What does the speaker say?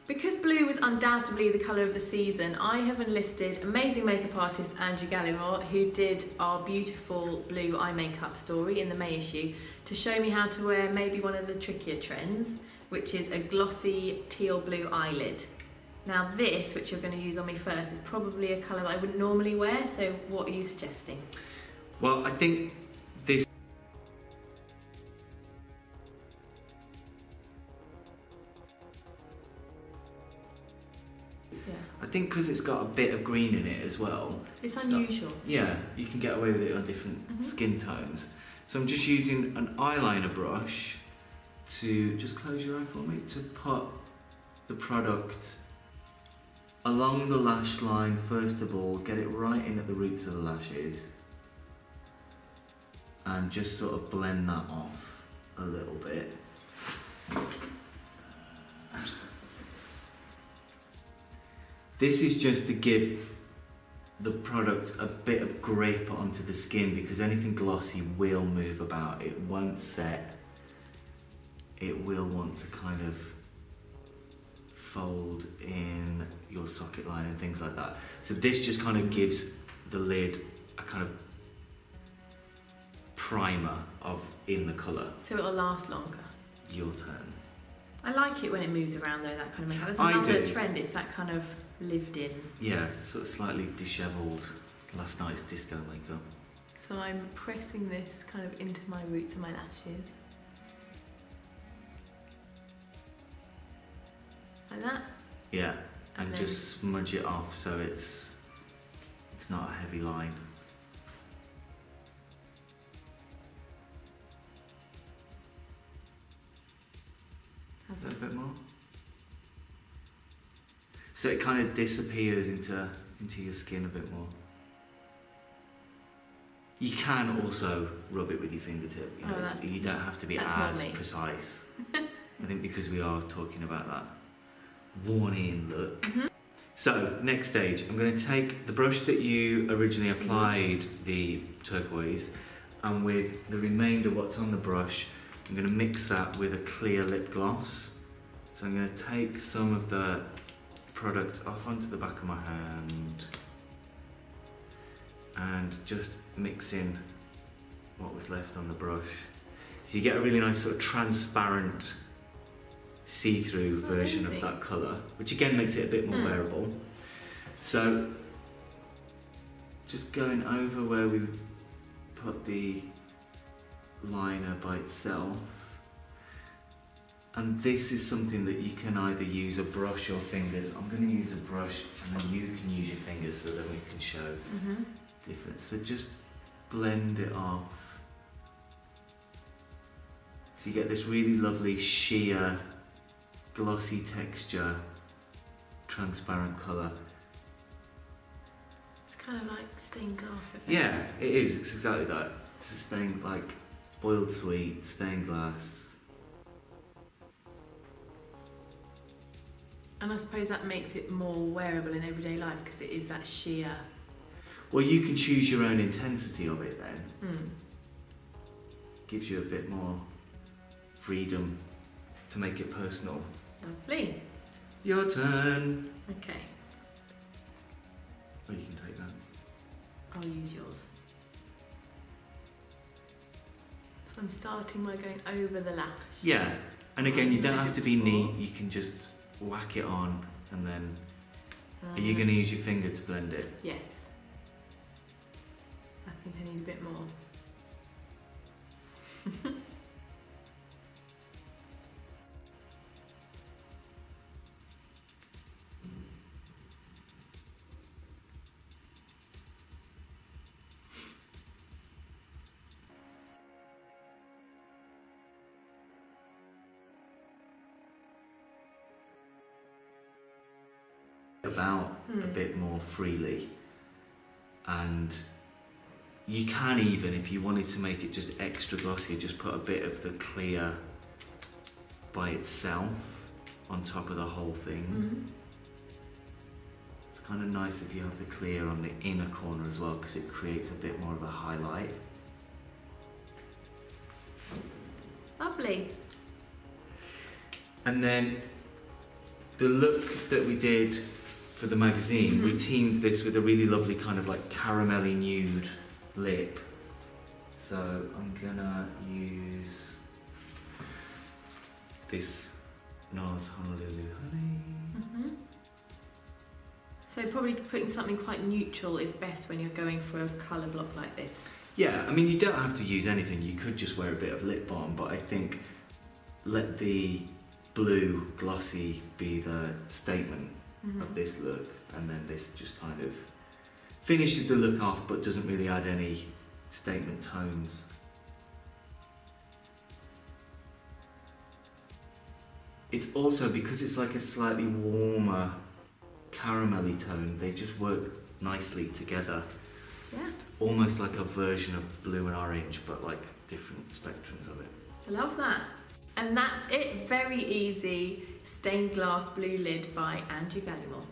Because blue was undoubtedly the colour of the season, I have enlisted amazing makeup artist Andrew Gallimore, who did our beautiful blue eye makeup story in the May issue, to show me how to wear maybe one of the trickier trends, which is a glossy teal blue eyelid. Now this, which you're going to use on me first, is probably a colour that I wouldn't normally wear, so what are you suggesting? Well, I think this... I think because it's got a bit of green in it as well. It's unusual. Yeah, you can get away with it on different skin tones. So I'm just using an eyeliner brush to, just close your eye for me, to put the product along the lash line first of all, get it right in at the roots of the lashes, and just sort of blend that off a little bit. This is just to give the product a bit of grip onto the skin, because anything glossy will move about, it won't set, it will want to kind of fold in your socket line and things like that. So this just kind of gives the lid a kind of primer in the colour. So it'll last longer. Your turn. I like it when it moves around though, that kind of makeup. There's another trend, it's that kind of lived in. Yeah, sort of slightly dishevelled last night's disco makeup. So I'm pressing this kind of into my roots of my lashes. Like that? Yeah, and just smudge it off so it's not a heavy line. How's that? A bit more? So it kind of disappears into your skin a bit more. You can also rub it with your fingertip. You know, you don't have to be as precise. I think because we are talking about that worn-in look. So next stage, I'm going to take the brush that you originally applied the turquoise, and with the remainder what's on the brush, I'm going to mix that with a clear lip gloss. So I'm going to take some of the product off onto the back of my hand and just mix in what was left on the brush. So you get a really nice sort of transparent see-through version of that colour, which again makes it a bit more wearable. So just going over where we put the liner by itself, and this is something that you can either use a brush or fingers. I'm going to use a brush and then you can use your fingers so that we can show difference. So just blend it off. So you get this really lovely sheer, glossy texture, transparent colour. It's kind of like stained glass effect. Yeah, it is. It's exactly that. It's a stained, like boiled sweet, stained glass. And I suppose that makes it more wearable in everyday life because it is that sheer. Well, you can choose your own intensity of it then. Gives you a bit more freedom to make it personal. Lovely. Your turn. Okay. Oh, you can take that. I'll use yours. So I'm starting by going over the lash. Yeah, and again, you don't have to be neat. You can just whack it on, and then are you going to use your finger to blend it? Yes. I think I need a bit more. About a bit more freely, and you can even, if you wanted to make it just extra glossy, just put a bit of the clear by itself on top of the whole thing. It's kind of nice if you have the clear on the inner corner as well, because it creates a bit more of a highlight. Lovely. And then the look that we did for the magazine, we teamed this with a really lovely kind of like caramelly nude lip. So I'm gonna use this NARS Honolulu Honey. So probably putting something quite neutral is best when you're going for a colour block like this. Yeah, I mean you don't have to use anything, you could just wear a bit of lip balm, but I think let the blue glossy be the statement of this look, and then this just kind of finishes the look off but doesn't really add any statement tones. It's also, because it's like a slightly warmer caramelly tone, they just work nicely together. Yeah. Almost like a version of blue and orange, but like different spectrums of it. I love that. And that's it. Very easy stained glass blue lid by Andrew Gallimore.